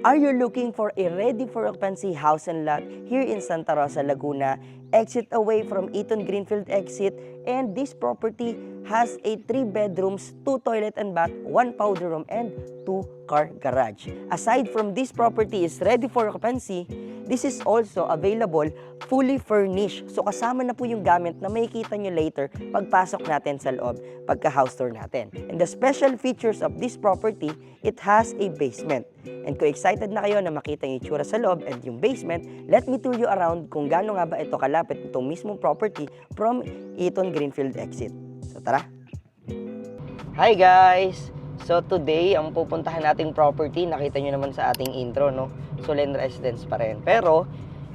Are you looking for a ready for occupancy house and lot here in Santa Rosa, Laguna? Exit away from Eaton Greenfield exit, and this property has a 3 bedrooms, 2 toilet and bath, 1 powder room and 2 car garage. Aside from this property is ready for occupancy, this is also available fully furnished. So kasama na po yung gamit na makikita nyo later pagpasok natin sa loob pagka house tour natin. And the special features of this property, it has a basement. And kung excited na kayo na makita yung itsura sa loob and yung basement, let me tour you around kung gaano nga ba ito kalapit itong mismong property from Eaton Greenfield exit. So tara! Hi guys! So today, ang pupuntahan nating property, nakita nyo naman sa ating intro, no? Solen Residence pa rin. Pero,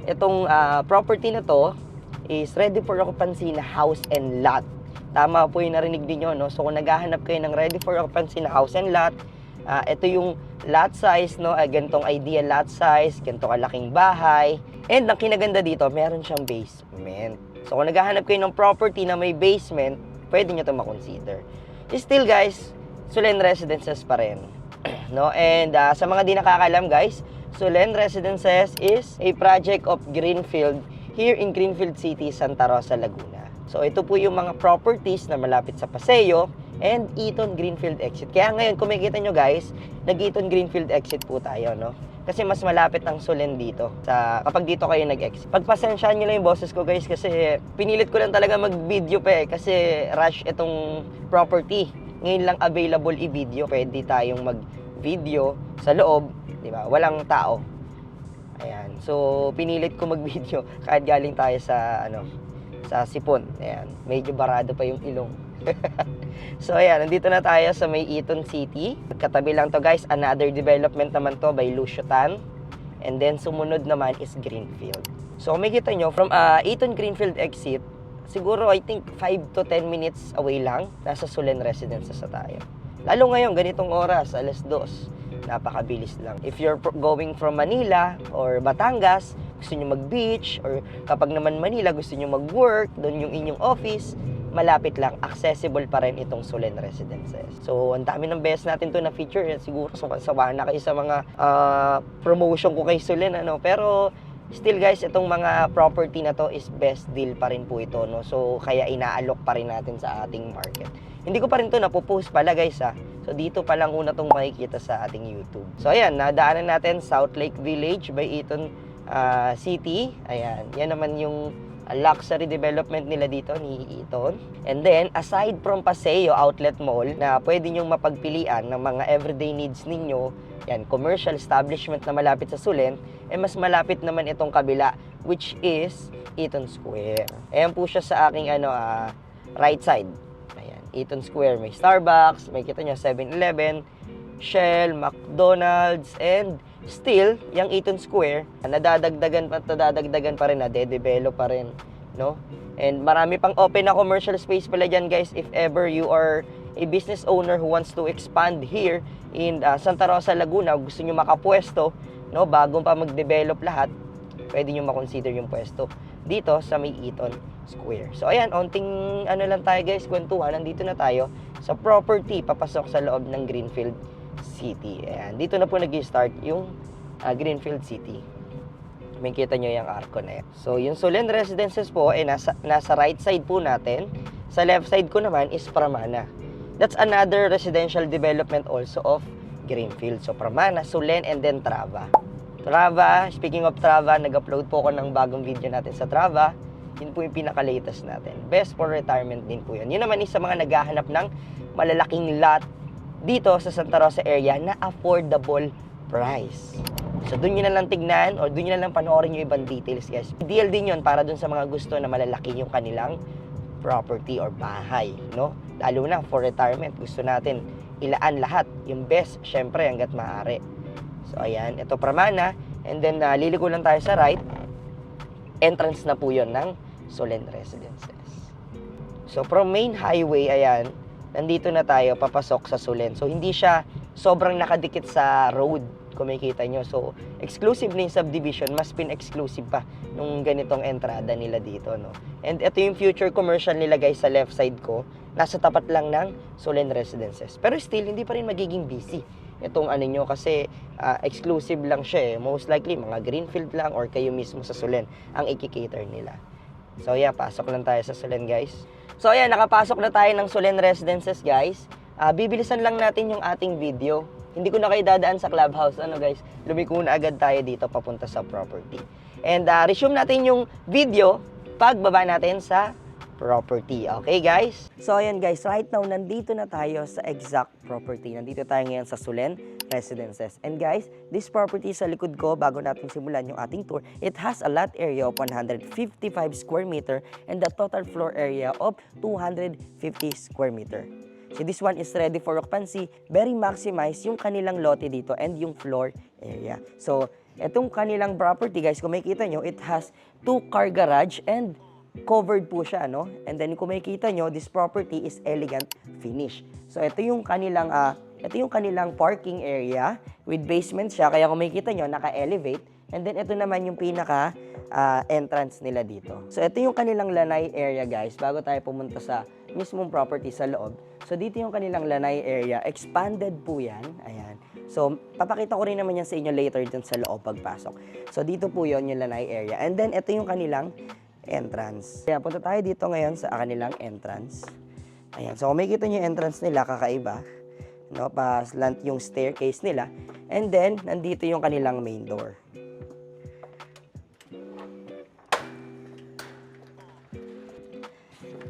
itong property na to is ready for occupancy na house and lot. Tama po yung narinig niyo, no? So kung naghahanap kayo ng ready for occupancy na house and lot, ito yung lot size, no? Ganitong ideal lot size, ganito kalaking bahay. And ang kinaganda dito, meron siyang basement. So kung naghahanap kayo ng property na may basement, pwede nyo ito makonsider. Still guys, Solen Residences pa rin. No? And sa mga di nakakalam guys, Solen Residences is a project of Greenfield here in Greenfield City, Santa Rosa, Laguna. So ito po yung mga properties na malapit sa Paseo and Eaton Greenfield exit. Kaya ngayon, kung makikita nyo guys, nag-Eaton Greenfield exit po tayo, no? Kasi mas malapit ang Solen dito kapag dito kayo nag-exit. Pagpasensyahan nyo lang yung boses ko guys kasi pinilit ko lang talaga mag-video pa kasi rush itong property. Ngayon lang available i-video. Pwede tayong mag-video sa loob, di ba? Walang tao. Ayan. So, pinilit ko mag-video kahit galing tayo sa Sipon. Ayan. Medyo barado pa yung ilong. So, ayan. Nandito na tayo sa may Eaton City. Katabi lang to guys. Another development naman to by Lucio Tan. And then, sumunod naman is Greenfield. So, kung makikita nyo, from Eaton Greenfield exit, siguro I think 5 to 10 minutes away lang, nasa Solen Residences na tayo. Lalo ngayon, ganitong oras, 2:00, napakabilis lang. If you're going from Manila or Batangas, gusto nyo mag-beach, or kapag naman Manila, gusto nyo mag-work, doon yung inyong office, malapit lang, accessible pa rin itong Solen Residences. So, ang dami ng best natin to na feature. Siguro, sawahan na kayo sa mga promotion ko kay Solen, pero still guys, itong mga property na to is best deal pa rin po ito, no? So, kaya inaalok pa rin natin sa ating market. Hindi ko pa rin to napopost pala guys, ha? So, dito pa lang una tong makikita sa ating YouTube. So, ayan, nadaanan natin South Lake Village by Eaton City. Ayan, yan naman yung luxury development nila dito ni Eaton. And then, aside from Paseo Outlet Mall na pwede nyong mapagpilian ng mga everyday needs ninyo, yan, commercial establishment na malapit sa Solen, mas malapit naman itong kabila, which is Eaton Square. Ayan po siya sa aking right side. Ayan, Eaton Square. May Starbucks, may kita nyo 7-Eleven, Shell, McDonald's, and still, yung Eaton Square, nadadagdagan pa rin, nade-develop pa rin, no? And marami pang open na commercial space pala dyan, guys, if ever you are a business owner who wants to expand here in Santa Rosa, Laguna, gusto nyo makapwesto, no, bago pa mag-develop lahat, pwede nyo makonsider yung pwesto dito sa may Eaton Square. So ayan, onting lang tayo guys, kwentuhan, nandito na tayo sa property, papasok sa loob ng Greenfield City. Ayan, dito na po nag-start yung Greenfield City. Makikita nyo yung arko na yan. So yung Solen Residences po ay nasa right side po natin. Sa left side ko naman is Pramana. That's another residential development also of Greenfield. So, Pramana, Solen, and then Trava. Trava, speaking of Trava, nag-upload po ako ng bagong video natin sa Trava. Yun po yung pinaka-latest natin. Best for retirement din po yun. Yun naman is sa mga naghahanap ng malalaking lot dito sa Santa Rosa area na affordable price. So, doon nyo na lang tignan or doon nyo na lang panoorin yung ibang details, guys. Ideal din yun para doon sa mga gusto na malalaki yung kanilang property or bahay, no? Lalo na for retirement, gusto natin ilaan lahat. Yung best, syempre, hanggat maaari. So, ayan. Ito, Pramana. And then, liliko lang tayo sa right. Entrance na po yun ng Solen Residences. So, from main highway, ayan, nandito na tayo, papasok sa Solen. So, hindi siya sobrang nakadikit sa road, kung makikita nyo. So, exclusive na yung subdivision, mas pin-exclusive pa nung ganitong entrada nila dito, no? And ito yung future commercial nila, guys, sa left side ko. Nasa tapat lang ng Solen Residences. Pero still, hindi pa rin magiging busy. itong ano nyo kasi exclusive lang siya eh. Most likely, mga Greenfield lang or kayo mismo sa Solen ang i-cater nila. So yeah, pasok lang tayo sa Solen guys. So ayan, nakapasok na tayo ng Solen Residences guys. Bibilisan lang natin yung ating video. Hindi ko na kayo dadaan sa clubhouse. Ano guys, lumiko na agad tayo dito papunta sa property. And resume natin yung video pagbaba natin sa property. Okay, guys? So, ayan guys, right now, nandito na tayo sa exact property. Nandito tayo ngayon sa Solen Residences. And guys, this property sa likod ko, bago natin simulan yung ating tour, it has a lot area of 155 square meter and the total floor area of 250 square meter. So, this one is ready for occupancy. Very maximize yung kanilang lote dito and yung floor area. So, itong kanilang property, guys, kung makikita nyo, it has 2-car garage and covered po siya, no? And then kung makikita nyo, this property is elegant finish. So ito yung kanilang parking area with basement siya. Kaya kung makikita nyo, naka-elevate. And then ito naman yung pinaka entrance nila dito. So ito yung kanilang lanay area, guys, bago tayo pumunta sa mismong property sa loob. So dito yung kanilang lanay area, expanded po yan. Ayan. So papakita ko rin naman yan sa inyo later dun sa loob pagpasok. So dito po yon yung lanay area. And then ito yung kanilang entrance. Kaya punta tayo dito ngayon sa kanilang entrance. Ayan. So kung makikita nyo yung entrance nila, kakaiba. No, pa-slant yung staircase nila. And then, nandito yung kanilang main door.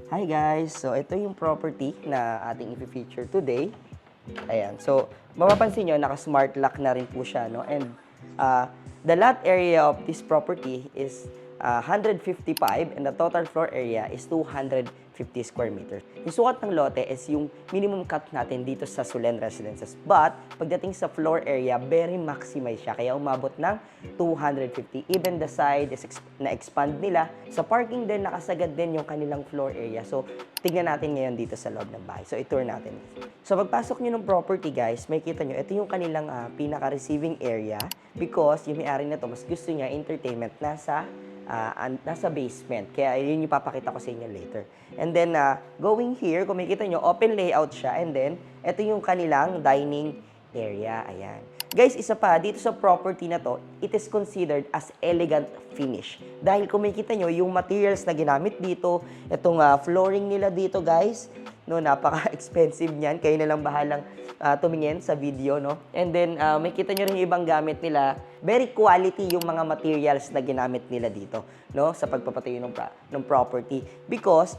Hi guys! So ito yung property na ating i-feature today. Ayan. So mapapansin nyo, naka-smart lock na rin po siya. No? And the lot area of this property is 155 and the total floor area is 250 square meters. Yung sukat ng lote is yung minimum cut natin dito sa Solen Residences. But, pagdating sa floor area, very maximize siya. Kaya umabot ng 250. Even the side is na-expand nila. Sa parking din, nakasagad din yung kanilang floor area. So, tingnan natin ngayon dito sa loob ng bahay. So, i-tour natin. So, pagpasok nyo ng property, guys, makikita nyo, ito yung kanilang pinaka-receiving area because yung may-ari na to, mas gusto niya entertainment nasa basement. Kaya yun yung papakita ko sa inyo later. And then, going here, kung makikita nyo, open layout siya. And then, ito yung kanilang dining area. Ayan. Guys, isa pa, dito sa property na to, it is considered as elegant finish. Dahil kung makikita nyo, yung materials na ginamit dito, itong flooring nila dito, guys, no, napaka-expensive niyan. Kayo na lang bahalang tumingin sa video, no? And then, makikita nyo rin yung ibang gamit nila. Very quality yung mga materials na ginamit nila dito, no? Sa pagpapatayo ng property. Because,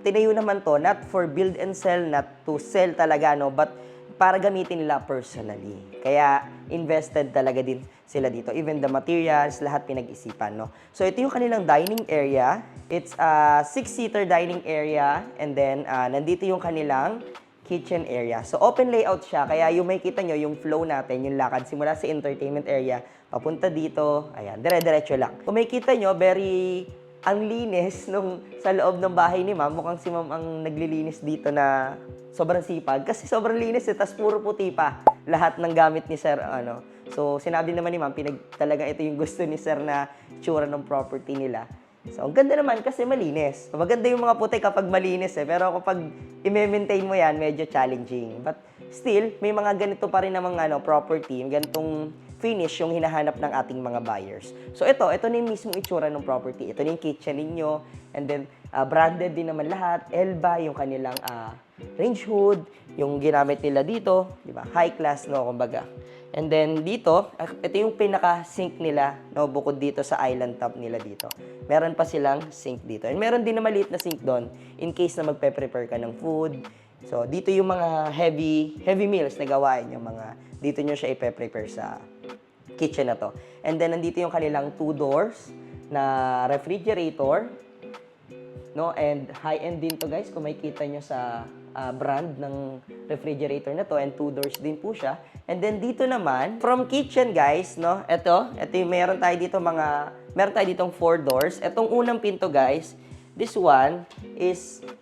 tinayo naman to, not for build and sell, not to sell talaga, no? But, para gamitin nila personally. Kaya, invested talaga din sila dito. Even the materials, lahat pinag-isipan, no? So, ito yung kanilang dining area. It's a 6-seater dining area. And then, nandito yung kanilang kitchen area. So, open layout siya. Kaya yung makikita nyo, yung flow natin, yung lakad, simula sa entertainment area, papunta dito. Ayan, dire-diretso lang. Kung makikita nyo, very ang linis nung sa loob ng bahay ni ma'am. Mukhang si ma'am ang naglilinis dito na sobrang sipag. Kasi sobrang linis tas puro puti pa. Lahat ng gamit ni sir, ano. So, sinabi naman ni ma'am, talaga ito yung gusto ni sir na tsura ng property nila. So, ang ganda naman kasi malinis. Maganda yung mga puti kapag malinis eh. Pero kapag i-maintain mo yan, medyo challenging. But still, may mga ganito pa rin namang property, yung ganitong finish yung hinahanap ng ating mga buyers. So, ito na yung mismong itsura ng property. Ito na yung kitchen ninyo. And then, branded din naman lahat. Elba, yung kanilang range hood, yung ginamit nila dito. Di ba? High class, no? Kumbaga. And then dito, ito yung pinaka-sink nila, no, bukod dito sa island top nila dito. Meron pa silang sink dito. And meron din na maliit na sink doon in case na magpe-prepare ka ng food. So, dito yung mga heavy meals na gawain yung mga dito nyo siya ipe-prepare sa kitchen na to. And then nandito yung kanilang 2 doors na refrigerator, no? And high-end din to, guys, kung makikita nyo sa brand ng refrigerator na to, and 2 doors din po siya. And then dito naman, from kitchen, guys, no? Ito yung meron tayo ditong 4 doors. Etong unang pinto, guys, this one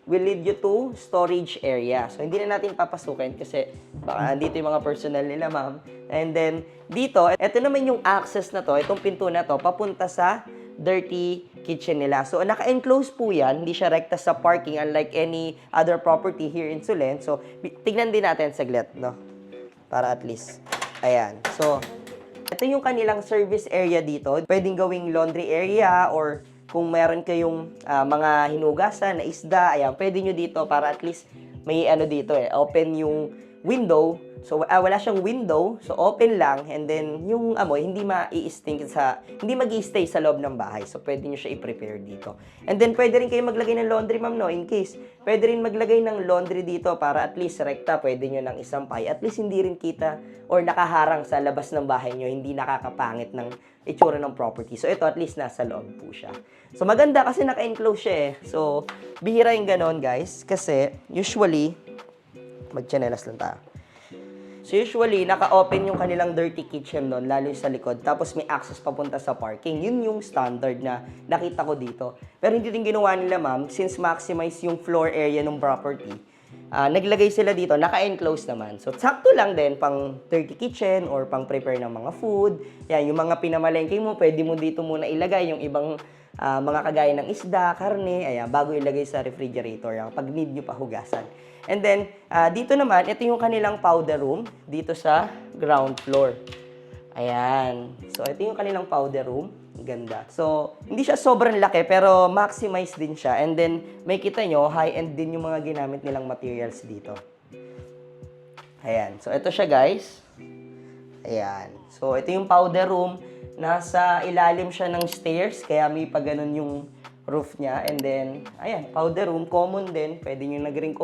will lead you to storage area. So, hindi na natin papasukin kasi baka dito yung mga personal nila, ma'am. And then, dito, ito naman yung access na to, itong pinto na to, papunta sa dirty kitchen nila. So, naka-enclose po yan. Hindi siya rekta sa parking unlike any other property here in Solen. So, tignan din natin saglit, no? para at least. Ayan. So, ito yung kanilang service area dito. Pwedeng gawing laundry area or kung meron kayong mga hinugasan na isda, ayan, pwede nyo dito para at least may ano dito open yung window. So, wala siyang window, so open lang, and then yung amoy, hindi mag-i-stay sa loob ng bahay. So, pwede nyo siya i-prepare dito. And then, pwede rin kayo maglagay ng laundry, ma'am, no, in case. Pwede rin maglagay ng laundry dito para at least rekta, pwede nyo nang isampay. At least hindi rin kita or nakaharang sa labas ng bahay nyo, hindi nakakapangit ng itsura ng property. So, ito at least nasa loob po siya. So, maganda kasi naka-enclose siya So, bihira yung ganon, guys. Kasi, usually, mag-chanelas lang tayo. So usually, naka-open yung kanilang dirty kitchen doon, lalo sa likod. Tapos may access papunta sa parking. Yun yung standard na nakita ko dito. Pero hindi din ginawa nila, ma'am, since maximize yung floor area ng property. Naglagay sila dito, naka-enclose naman. So sakto lang din pang dirty kitchen or pang prepare ng mga food. Yan, yung mga pinamalengke mo, pwede mo dito muna ilagay yung ibang mga kagaya ng isda, karne, ayan, bago ilagay sa refrigerator, pag need nyo pa hugasan. And then, dito naman, ito yung kanilang powder room, dito sa ground floor. Ayan. So, ito yung kanilang powder room. Ganda. So, hindi siya sobrang laki, pero maximize din siya. And then, may kita nyo, high-end din yung mga ginamit nilang materials dito. Ayan. So, ito siya, guys. Ayan. So, ito yung powder room. Nasa ilalim siya ng stairs, kaya may pa ganun yung roof niya. And then, ayan, powder room, common din. Pwede nyo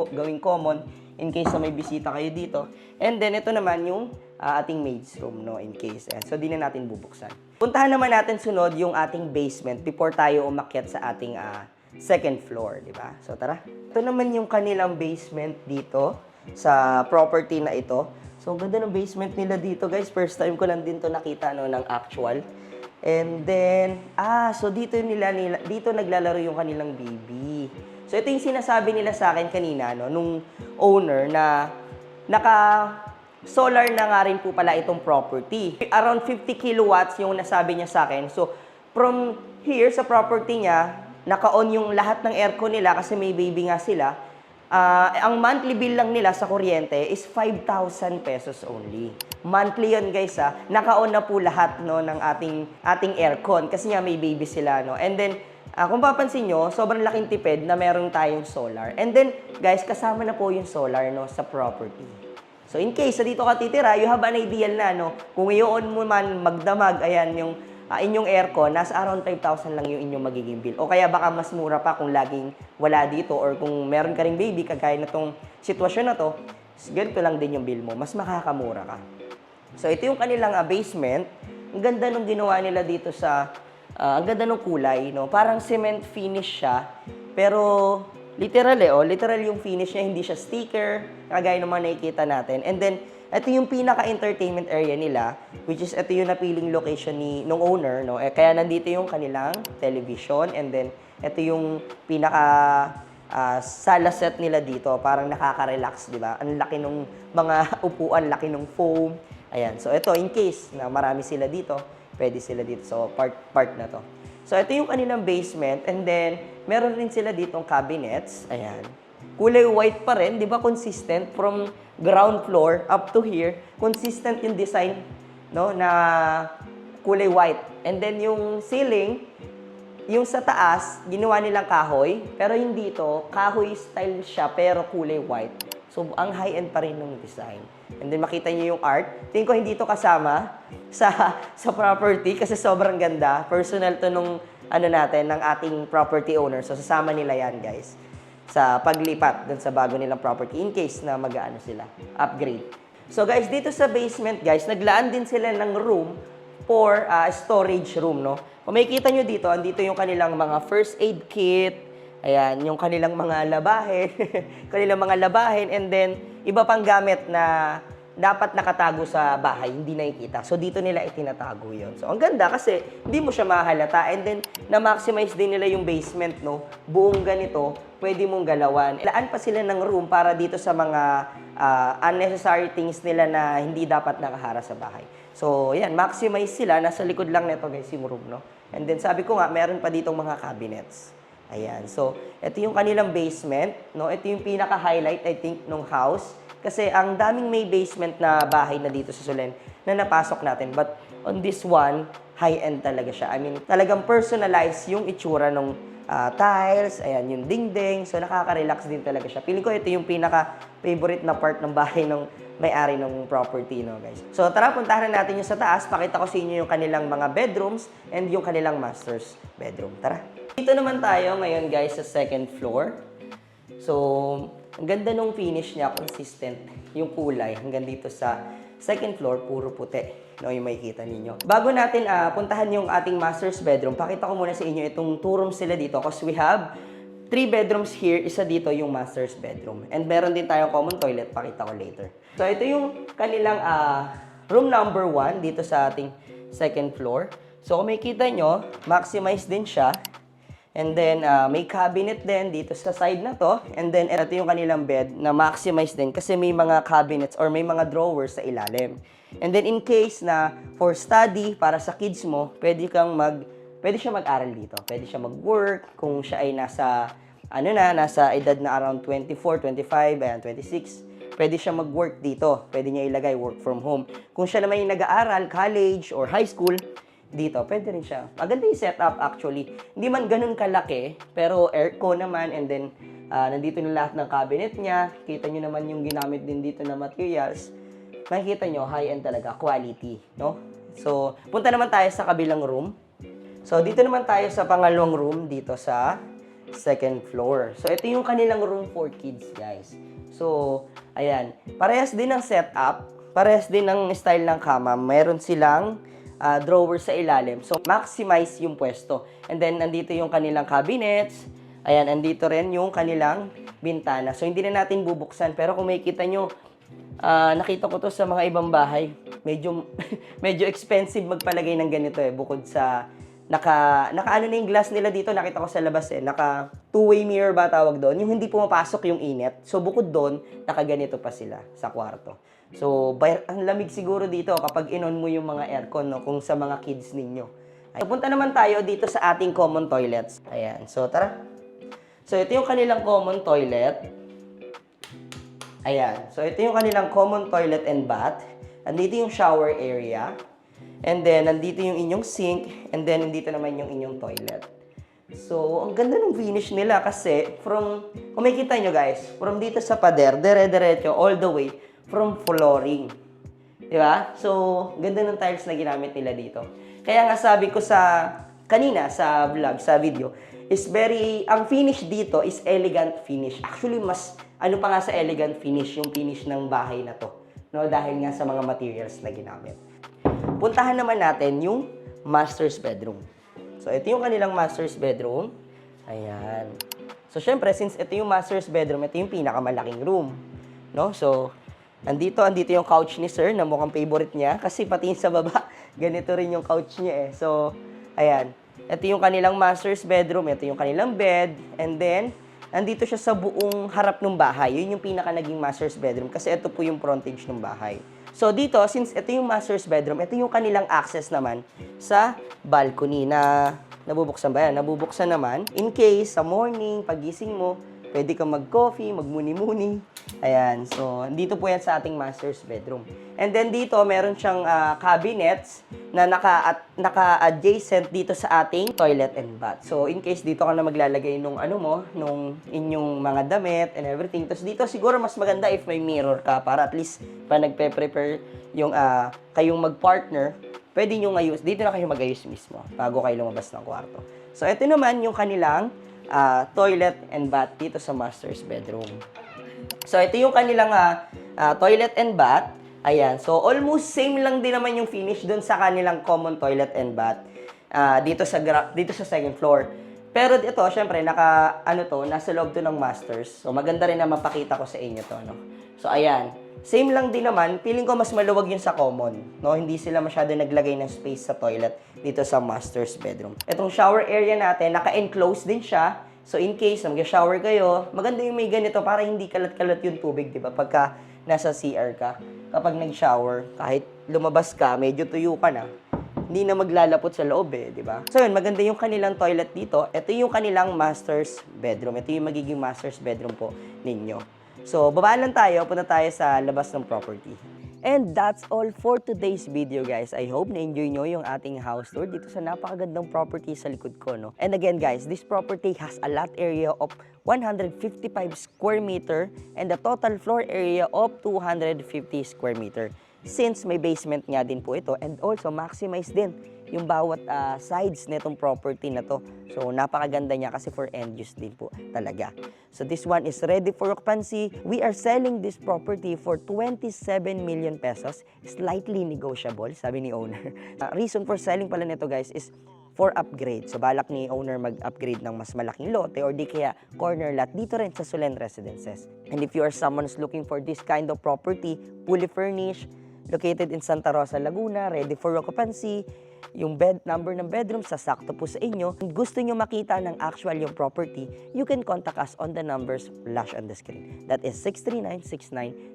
gawing common in case na may bisita kayo dito. And then, ito naman yung ating maid's room, no, in case. Ayan, so, di na natin bubuksan. Puntahan naman natin sunod yung ating basement before tayo umakyat sa ating second floor, di ba? So, tara. Ito naman yung kanilang basement dito sa property na ito. So, ganda ng basement nila dito, guys. First time ko lang din to nakita, no, ng actual. And then, so dito naglalaro yung kanilang baby. So, ito yung sinasabi nila sa akin kanina, no, nung owner na naka-solar na nga rin po pala itong property. Around 50 kilowatts yung nasabi niya sa akin. So, from here sa property niya, naka-on yung lahat ng aircon nila kasi may baby nga sila. Ang monthly bill lang nila sa kuryente is 5,000 pesos only. Monthly yun, guys, naka-on na po lahat, no, ng ating aircon kasi nga may baby sila, no. And then, kung papansin nyo, sobrang laking tipid na meron tayong solar. And then, guys, kasama na po yung solar, no, sa property. So, in case sa dito ka titira, you have an idea na, no, kung i-on mo man magdamag, ayan, yung inyong aircon, nasa around 5,000 lang yung inyong magiging bill. O kaya baka mas mura pa kung laging wala dito or kung meron ka ring baby, kagaya na tong sitwasyon na to, ganito lang din yung bill mo. Mas makakamura ka. So, ito yung kanilang basement. Ang ganda nung ginawa nila dito ang ganda nung kulay, no? Parang cement finish siya. Pero, literal literal yung finish niya, hindi siya sticker, kagaya naman nakikita natin. And then, ito yung pinaka-entertainment area nila, which is ito yung napiling location nung owner, no? Kaya nandito yung kanilang television, and then ito yung sala set nila dito, parang nakaka-relax, di ba? Ang laki ng mga upuan, laki ng foam. Ayan, so ito, in case na marami sila dito, pwede sila dito. So, part na to. So, ito yung kanilang basement, and then, meron rin sila ditong cabinets. Ayan. Kulay white pa rin, di ba? Consistent from ground floor up to here, consistent yung design, no, na kulay white. And then yung ceiling, yung sa taas, ginawa nilang kahoy, pero yung dito, kahoy style siya, pero kulay white. So, ang high-end pa rin ng design. And then makita niyo yung art. Tingin ko hindi ito kasama sa property kasi sobrang ganda. Personal to nung ng ating property owner. So, sasama nila yan, guys, sa paglipat dun sa bago nilang property in case na sila, upgrade. So guys, dito sa basement, guys, naglaan din sila ng room for storage room, no? Kung makikita nyo dito, andito yung kanilang mga first aid kit, ayan, yung kanilang mga labahin, and then iba pang gamit na dapat nakatago sa bahay, hindi nakikita. So, dito nila itinatago yun. So, ang ganda kasi hindi mo siya mahalata. And then, na-maximize din nila yung basement, no? Buong ganito, pwede mong galawan. Ilaan pa sila ng room para dito sa mga unnecessary things nila na hindi dapat nakahara sa bahay. So, yan, maximize sila. Nasa likod lang nito, guys, yung room, no? And then, sabi ko nga, meron pa ditong mga cabinets. Ayan. So, ito yung kanilang basement, no? Ito yung pinaka-highlight, I think, ng house. Kasi ang daming may basement na bahay na dito sa Solen na napasok natin. But on this one, high-end talaga siya. I mean, talagang personalized yung itsura ng tiles, ayan, yung dingding. So, nakaka-relax din talaga siya. Feeling ko ito yung pinaka-favorite na part ng bahay ng may-ari ng property, no, guys. So, tara, puntahan na natin yung sa taas. Pakita ko sa inyo yung kanilang mga bedrooms and yung kanilang master's bedroom. Tara. Dito naman tayo ngayon, guys, sa second floor. So, ang ganda nung finish niya, consistent yung kulay. Hanggang dito sa second floor, puro puti. No, yung makikita ninyo. Bago natin puntahan yung ating master's bedroom, pakita ko muna sa inyo itong 2 rooms sila dito because we have 3 bedrooms here. Isa dito yung master's bedroom. And meron din tayong common toilet. Pakita ko later. So, ito yung kanilang room number 1 dito sa ating second floor. So, kung makikita nyo, maximize din siya. And then, may cabinet din dito sa side na to. And then, ito yung kanilang bed na maximize din kasi may mga cabinets or may mga drawers sa ilalim. And then, in case na for study, para sa kids mo, pwede siya mag-aral dito. Pwede siya mag-work kung siya ay nasa edad na around 24, 25, and 26. Pwede siya mag-work dito. Pwede niya ilagay work from home. Kung siya naman yung nag-aaral, college, or high school, dito, pwede rin siya. Maganda yung setup actually. Hindi man ganun kalaki, pero aircon naman and then nandito na lahat ng cabinet niya. Kita nyo naman yung ginamit din dito na materials. Makikita nyo, high-end talaga, quality, no? So, punta naman tayo sa kabilang room. So, dito naman tayo sa pangalawang room dito sa second floor. So, ito yung kanilang room for kids, guys. So, ayan. Parehas din ng setup. Parehas din ng style ng kama. Meron silang drawer sa ilalim. So, maximize yung pwesto. And then, nandito yung kanilang cabinets. Ayan, nandito rin yung kanilang bintana. So, hindi na natin bubuksan. Pero kung makikita nyo, nakita ko to sa mga ibang bahay. Medyo expensive magpalagay ng ganito eh. Bukod sa, naka na yung glass nila dito. Nakita ko sa labas eh. Naka two-way mirror ba tawag doon? Yung hindi pumapasok yung init. So, bukod doon, nakaganito pa sila sa kwarto. So, ang lamig siguro dito kapag inon mo yung mga aircon, no? Kung sa mga kids ninyo. Ay, punta naman tayo dito sa ating common toilets. Ayan. So, tara. So, ito yung kanilang common toilet. Ayan. So, ito yung kanilang common toilet and bath. Andito yung shower area. And then, nandito yung inyong sink. And then, nandito naman yung inyong toilet. So, ang ganda ng finish nila kasi kung makikita nyo guys, from dito sa pader, dire-diretso, all the way, from flooring. Diba? So, ganda ng tiles na ginamit nila dito. Kaya nga sabi ko kanina sa vlog, sa video, ang finish dito is elegant finish. Actually, mas, pa nga sa elegant finish, yung finish ng bahay na to. No? Dahil nga sa mga materials na ginamit. Puntahan naman natin yung master's bedroom. So, ito yung kanilang master's bedroom. Ayan. So, syempre, since ito yung master's bedroom, ito yung pinakamalaking room. No? So, andito yung couch ni sir na mukhang favorite niya. Kasi pati sa baba, ganito rin yung couch niya eh. So, ayan. Ito yung kanilang master's bedroom. Ito yung kanilang bed. And then, nandito siya sa buong harap ng bahay. Yun yung pinaka naging master's bedroom. Kasi ito po yung frontage ng bahay. So, dito, since ito yung master's bedroom, ito yung kanilang access naman sa balcony na nabubuksan ba yan? Nabubuksan naman. In case, sa morning, pagising mo, pwede kang mag-coffee, magmuni-muni. Ayan. So, dito po yan sa ating master's bedroom. And then dito, meron siyang cabinets na naka-adjacent dito sa ating toilet and bath. So, in case dito ka na maglalagay nung inyong mga damit and everything. Tapos dito, siguro mas maganda if may mirror ka para at least pa nagpe-prepare yung kayong mag-partner, pwede nyo ngayos. Dito na kayo mag-ayos mismo bago kayo lumabas ng kwarto. So, ito naman yung kanilang toilet and bath dito sa master's bedroom. So, ito yung kanilang toilet and bath. Ayan. So, almost same lang din naman yung finish dun sa kanilang common toilet and bath dito sa second floor. Pero ito, syempre, nasa loob to ng masters. So, maganda rin na mapakita ko sa inyo to, no? So, ayan. Same lang din naman. Feeling ko mas maluwag yun sa common, no? Hindi sila masyado naglagay ng space sa toilet dito sa master's bedroom. Itong shower area natin, naka-enclose din siya. So, in case mag-shower kayo, maganda yung may ganito para hindi kalat-kalat yung tubig, di ba? Pagka nasa CR ka, kapag nag-shower, kahit lumabas ka, medyo tuyo ka na, hindi na maglalapot sa loob eh, di ba? So, yun, maganda yung kanilang toilet dito. Ito yung kanilang master's bedroom. Ito yung magiging master's bedroom po ninyo. So, babaan lang tayo, punta tayo sa labas ng property. And that's all for today's video, guys. I hope na-enjoy nyo yung ating house tour dito sa napakagandang property sa likod ko, no? And again, guys, this property has a lot area of 155 square meter and a total floor area of 250 square meter. Since may basement nga din po ito and also maximize din yung bawat sides nitong property na to. So, napakaganda niya kasi for end use din po talaga. So, this one is ready for occupancy. We are selling this property for 27 million pesos. Slightly negotiable, sabi ni owner. Reason for selling pala nito, guys, is for upgrade. So, balak ni owner mag-upgrade ng mas malaking lote or di kaya corner lot dito rin sa Solen Residences. And if you are someone who's looking for this kind of property, fully furnished, located in Santa Rosa, Laguna, ready for occupancy, yung number ng bedroom sasakto po sa inyo. Kung gusto nyo makita ng actual yung property, you can contact us on the numbers flash on the screen. That is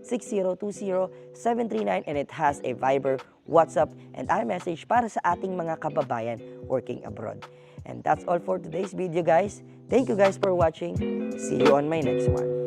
639-69-6020-739 and it has a Viber, WhatsApp, and iMessage para sa ating mga kababayan working abroad. And that's all for today's video, guys. Thank you guys for watching. See you on my next one.